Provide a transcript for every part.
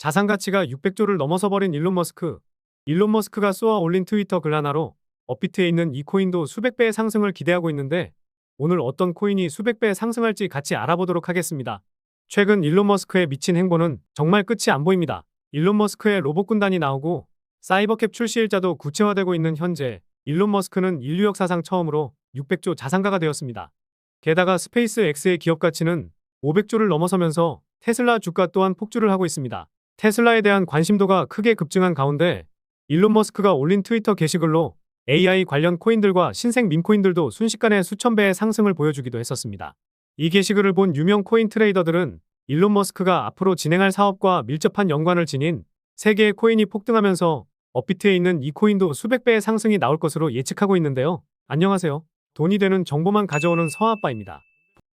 자산 가치가 600조를 넘어서 버린 일론 머스크. 일론 머스크가 쏘아 올린 트위터 글 하나로 업비트에 있는 이 코인도 수백 배의 상승을 기대하고 있는데 오늘 어떤 코인이 수백 배 상승할지 같이 알아보도록 하겠습니다. 최근 일론 머스크의 미친 행보는 정말 끝이 안 보입니다. 일론 머스크의 로봇 군단이 나오고 사이버캡 출시 일자도 구체화되고 있는 현재 일론 머스크는 인류 역사상 처음으로 600조 자산가가 되었습니다. 게다가 스페이스 X의 기업 가치는 500조를 넘어서면서 테슬라 주가 또한 폭주를 하고 있습니다. 테슬라에 대한 관심도가 크게 급증한 가운데 일론 머스크가 올린 트위터 게시글로 AI 관련 코인들과 신생 밈코인들도 순식간에 수천 배의 상승을 보여주기도 했었습니다. 이 게시글을 본 유명 코인 트레이더들은 일론 머스크가 앞으로 진행할 사업과 밀접한 연관을 지닌 세 개의 코인이 폭등하면서 업비트에 있는 이 코인도 수백 배의 상승이 나올 것으로 예측하고 있는데요. 안녕하세요. 돈이 되는 정보만 가져오는 서아빠입니다.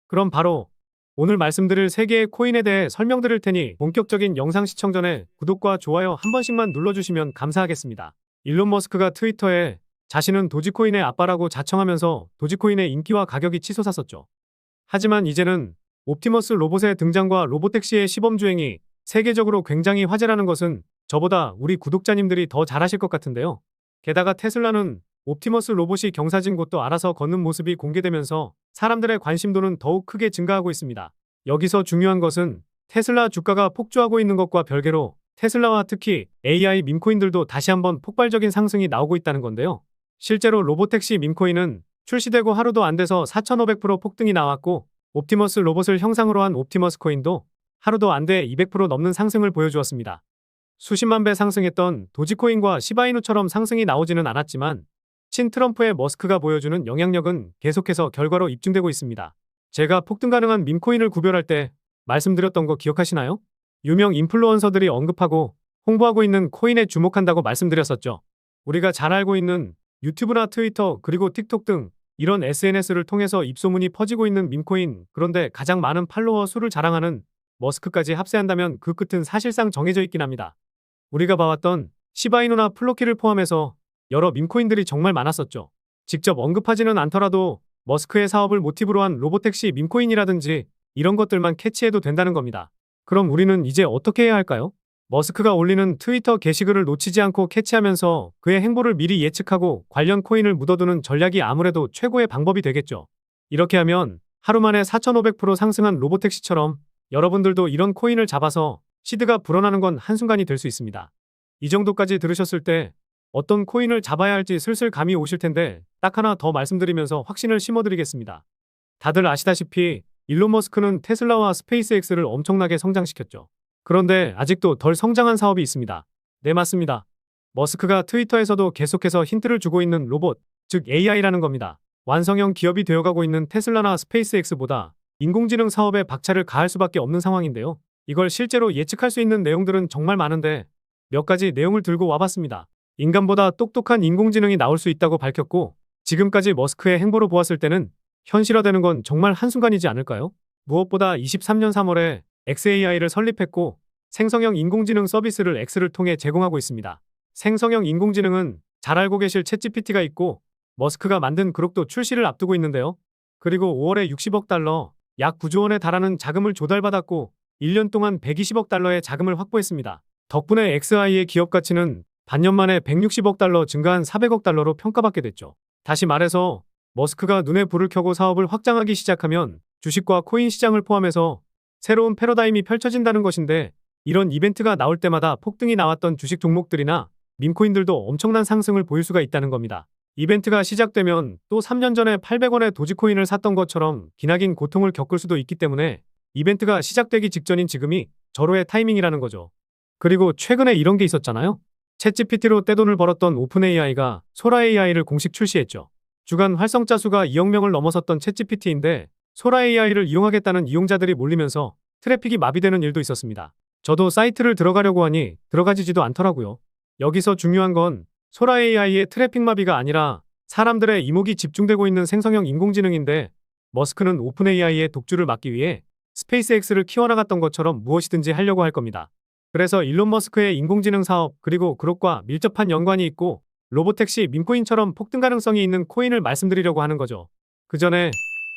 그럼 바로 오늘 말씀드릴 3개의 코인에 대해 설명드릴 테니 본격적인 영상 시청 전에 구독과 좋아요 한 번씩만 눌러주시면 감사하겠습니다. 일론 머스크가 트위터에 자신은 도지코인의 아빠라고 자청하면서 도지코인의 인기와 가격이 치솟았었죠. 하지만 이제는 옵티머스 로봇의 등장과 로보택시의 시범주행이 세계적으로 굉장히 화제라는 것은 저보다 우리 구독자님들이 더 잘 아실 것 같은데요. 게다가 테슬라는 옵티머스 로봇이 경사진 곳도 알아서 걷는 모습이 공개되면서 사람들의 관심도는 더욱 크게 증가하고 있습니다. 여기서 중요한 것은 테슬라 주가가 폭주하고 있는 것과 별개로 테슬라와 특히 AI 밈코인들도 다시 한번 폭발적인 상승이 나오고 있다는 건데요. 실제로 로보택시 밈코인은 출시되고 하루도 안 돼서 4,500% 폭등이 나왔고 옵티머스 로봇을 형상으로 한 옵티머스 코인도 하루도 안 돼 200% 넘는 상승을 보여주었습니다. 수십만 배 상승했던 도지코인과 시바이누처럼 상승이 나오지는 않았지만 친 트럼프의 머스크가 보여주는 영향력은 계속해서 결과로 입증되고 있습니다. 제가 폭등 가능한 밈코인을 구별할 때 말씀드렸던 거 기억하시나요? 유명 인플루언서들이 언급하고 홍보하고 있는 코인에 주목한다고 말씀드렸었죠. 우리가 잘 알고 있는 유튜브나 트위터 그리고 틱톡 등 이런 SNS를 통해서 입소문이 퍼지고 있는 밈코인, 그런데 가장 많은 팔로워 수를 자랑하는 머스크까지 합세한다면 그 끝은 사실상 정해져 있긴 합니다. 우리가 봐왔던 시바이누나 플로키를 포함해서 여러 밈코인들이 정말 많았었죠. 직접 언급하지는 않더라도 머스크의 사업을 모티브로 한 로보택시 밈코인이라든지 이런 것들만 캐치해도 된다는 겁니다. 그럼 우리는 이제 어떻게 해야 할까요? 머스크가 올리는 트위터 게시글을 놓치지 않고 캐치하면서 그의 행보를 미리 예측하고 관련 코인을 묻어두는 전략이 아무래도 최고의 방법이 되겠죠. 이렇게 하면 하루 만에 4,500% 상승한 로보택시처럼 여러분들도 이런 코인을 잡아서 시드가 불어나는 건 한순간이 될 수 있습니다. 이 정도까지 들으셨을 때 어떤 코인을 잡아야 할지 슬슬 감이 오실 텐데 딱 하나 더 말씀드리면서 확신을 심어드리겠습니다. 다들 아시다시피 일론 머스크는 테슬라와 스페이스X를 엄청나게 성장시켰죠. 그런데 아직도 덜 성장한 사업이 있습니다. 네, 맞습니다. 머스크가 트위터에서도 계속해서 힌트를 주고 있는 로봇, 즉 AI라는 겁니다. 완성형 기업이 되어가고 있는 테슬라나 스페이스X보다 인공지능 사업에 박차를 가할 수밖에 없는 상황인데요. 이걸 실제로 예측할 수 있는 내용들은 정말 많은데 몇 가지 내용을 들고 와봤습니다. 인간보다 똑똑한 인공지능이 나올 수 있다고 밝혔고 지금까지 머스크의 행보로 보았을 때는 현실화되는 건 정말 한순간이지 않을까요? 무엇보다 23년 3월에 xAI를 설립했고 생성형 인공지능 서비스를 X를 통해 제공하고 있습니다. 생성형 인공지능은 잘 알고 계실 챗GPT가 있고 머스크가 만든 그록도 출시를 앞두고 있는데요. 그리고 5월에 60억 달러, 약 9조 원에 달하는 자금을 조달받았고 1년 동안 120억 달러의 자금을 확보했습니다. 덕분에 XAI의 기업 가치는 반년 만에 160억 달러 증가한 400억 달러로 평가받게 됐죠. 다시 말해서 머스크가 눈에 불을 켜고 사업을 확장하기 시작하면 주식과 코인 시장을 포함해서 새로운 패러다임이 펼쳐진다는 것인데 이런 이벤트가 나올 때마다 폭등이 나왔던 주식 종목들이나 밈코인들도 엄청난 상승을 보일 수가 있다는 겁니다. 이벤트가 시작되면 또 3년 전에 800원에 도지코인을 샀던 것처럼 기나긴 고통을 겪을 수도 있기 때문에 이벤트가 시작되기 직전인 지금이 절호의 타이밍이라는 거죠. 그리고 최근에 이런 게 있었잖아요. 챗GPT로 떼돈을 벌었던 오픈AI가 소라AI를 공식 출시했죠. 주간 활성자 수가 2억 명을 넘어섰던 챗GPT인데 소라AI를 이용하겠다는 이용자들이 몰리면서 트래픽이 마비되는 일도 있었습니다. 저도 사이트를 들어가려고 하니 들어가지지도 않더라고요. 여기서 중요한 건 소라AI의 트래픽 마비가 아니라 사람들의 이목이 집중되고 있는 생성형 인공지능인데 머스크는 오픈AI의 독주를 막기 위해 스페이스X를 키워나갔던 것처럼 무엇이든지 하려고 할 겁니다. 그래서 일론 머스크의 인공지능 사업 그리고 그것과 밀접한 연관이 있고 로보택시 밈코인처럼 폭등 가능성이 있는 코인을 말씀드리려고 하는 거죠. 그 전에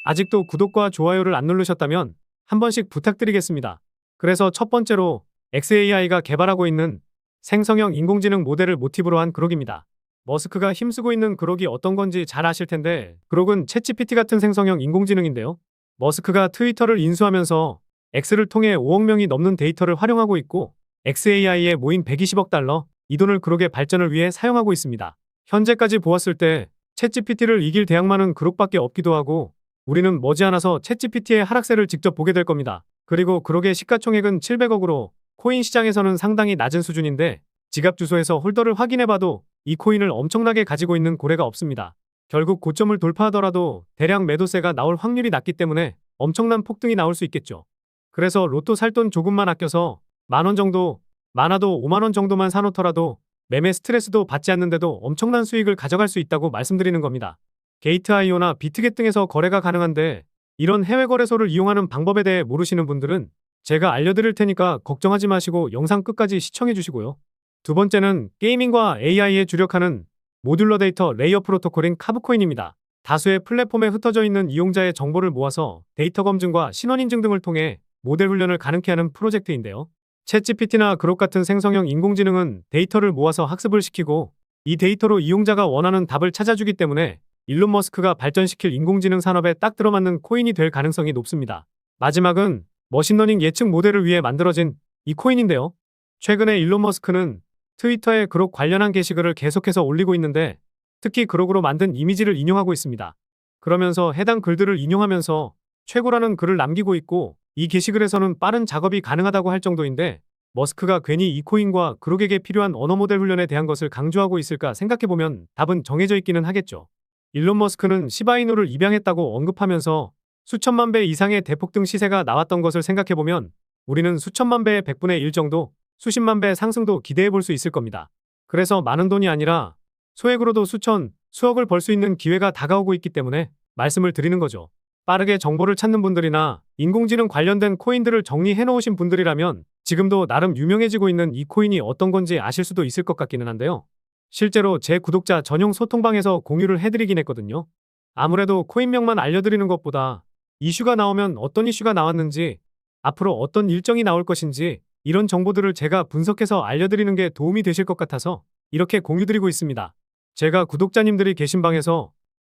아직도 구독과 좋아요를 안 누르셨다면 한 번씩 부탁드리겠습니다. 그래서 첫 번째로 xAI가 개발하고 있는 생성형 인공지능 모델을 모티브로 한 그록입니다. 머스크가 힘쓰고 있는 그록이 어떤 건지 잘 아실 텐데, 그록은 챗GPT 같은 생성형 인공지능인데요. 머스크가 트위터를 인수하면서 X를 통해 5억 명이 넘는 데이터를 활용하고 있고, xAI에 모인 120억 달러, 이 돈을 그록의 발전을 위해 사용하고 있습니다. 현재까지 보았을 때 챗GPT를 이길 대항마는 그록밖에 없기도 하고, 우리는 머지않아서 챗GPT의 하락세를 직접 보게 될 겁니다. 그리고 그록의 시가총액은 700억으로 코인 시장에서는 상당히 낮은 수준인데, 지갑 주소에서 홀더를 확인해봐도 이 코인을 엄청나게 가지고 있는 고래가 없습니다. 결국 고점을 돌파하더라도 대량 매도세가 나올 확률이 낮기 때문에 엄청난 폭등이 나올 수 있겠죠. 그래서 로또 살 돈 조금만 아껴서 10,000원 정도, 많아도 50,000원 정도만 사놓더라도 매매 스트레스도 받지 않는데도 엄청난 수익을 가져갈 수 있다고 말씀드리는 겁니다. 게이트아이오나 비트겟 등에서 거래가 가능한데, 이런 해외 거래소를 이용하는 방법에 대해 모르시는 분들은 제가 알려드릴 테니까 걱정하지 마시고 영상 끝까지 시청해 주시고요. 두 번째는 게이밍과 AI에 주력하는 모듈러 데이터 레이어 프로토콜인 카브코인입니다. 다수의 플랫폼에 흩어져 있는 이용자의 정보를 모아서 데이터 검증과 신원 인증 등을 통해 모델 훈련을 가능케 하는 프로젝트인데요. 챗GPT나 그록 같은 생성형 인공지능은 데이터를 모아서 학습을 시키고, 이 데이터로 이용자가 원하는 답을 찾아주기 때문에 일론 머스크가 발전시킬 인공지능 산업에 딱 들어맞는 코인이 될 가능성이 높습니다. 마지막은 머신러닝 예측 모델을 위해 만들어진 이 코인인데요. 최근에 일론 머스크는 트위터에 그록 관련한 게시글을 계속해서 올리고 있는데, 특히 그록으로 만든 이미지를 인용하고 있습니다. 그러면서 해당 글들을 인용하면서 최고라는 글을 남기고 있고, 이 게시글에서는 빠른 작업이 가능하다고 할 정도인데, 머스크가 괜히 이 코인과 그록에게 필요한 언어 모델 훈련에 대한 것을 강조하고 있을까 생각해보면 답은 정해져 있기는 하겠죠. 일론 머스크는 시바이누를 입양했다고 언급하면서 수천만 배 이상의 대폭등 시세가 나왔던 것을 생각해보면 우리는 수천만 배의 100분의 1 정도, 수십만 배 상승도 기대해 볼 수 있을 겁니다. 그래서 많은 돈이 아니라 소액으로도 수천, 수억을 벌 수 있는 기회가 다가오고 있기 때문에 말씀을 드리는 거죠. 빠르게 정보를 찾는 분들이나 인공지능 관련된 코인들을 정리해 놓으신 분들이라면 지금도 나름 유명해지고 있는 이 코인이 어떤 건지 아실 수도 있을 것 같기는 한데요. 실제로 제 구독자 전용 소통방에서 공유를 해드리긴 했거든요. 아무래도 코인명만 알려드리는 것보다 이슈가 나오면 어떤 이슈가 나왔는지, 앞으로 어떤 일정이 나올 것인지, 이런 정보들을 제가 분석해서 알려드리는 게 도움이 되실 것 같아서 이렇게 공유드리고 있습니다. 제가 구독자님들이 계신 방에서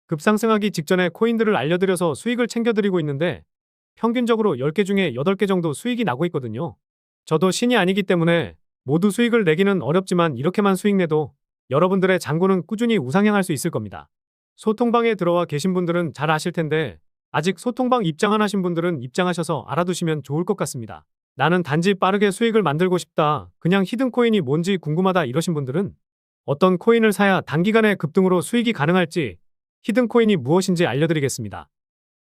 급상승하기 직전에 코인들을 알려드려서 수익을 챙겨드리고 있는데, 평균적으로 10개 중에 8개 정도 수익이 나고 있거든요. 저도 신이 아니기 때문에 모두 수익을 내기는 어렵지만 이렇게만 수익 내도 여러분들의 잔고는 꾸준히 우상향할 수 있을 겁니다. 소통방에 들어와 계신 분들은 잘 아실 텐데, 아직 소통방 입장 안 하신 분들은 입장하셔서 알아두시면 좋을 것 같습니다. 나는 단지 빠르게 수익을 만들고 싶다, 그냥 히든코인이 뭔지 궁금하다 이러신 분들은 어떤 코인을 사야 단기간에 급등으로 수익이 가능할지, 히든코인이 무엇인지 알려드리겠습니다.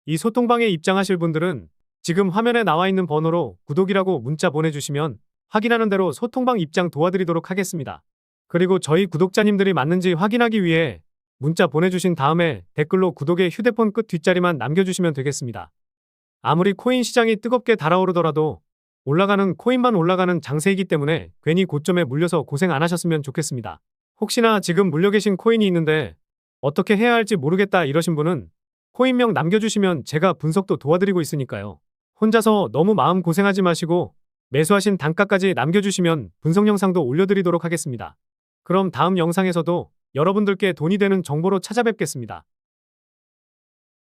이 소통방에 입장하실 분들은 지금 화면에 나와 있는 번호로 구독이라고 문자 보내주시면 확인하는 대로 소통방 입장 도와드리도록 하겠습니다. 그리고 저희 구독자님들이 맞는지 확인하기 위해 문자 보내주신 다음에 댓글로 구독의 휴대폰 끝 뒷자리만 남겨주시면 되겠습니다. 아무리 코인 시장이 뜨겁게 달아오르더라도 올라가는 코인만 올라가는 장세이기 때문에 괜히 고점에 물려서 고생 안 하셨으면 좋겠습니다. 혹시나 지금 물려 계신 코인이 있는데 어떻게 해야 할지 모르겠다 이러신 분은 코인명 남겨주시면 제가 분석도 도와드리고 있으니까요. 혼자서 너무 마음 고생하지 마시고 매수하신 단가까지 남겨주시면 분석 영상도 올려드리도록 하겠습니다. 그럼 다음 영상에서도 여러분들께 돈이 되는 정보로 찾아뵙겠습니다.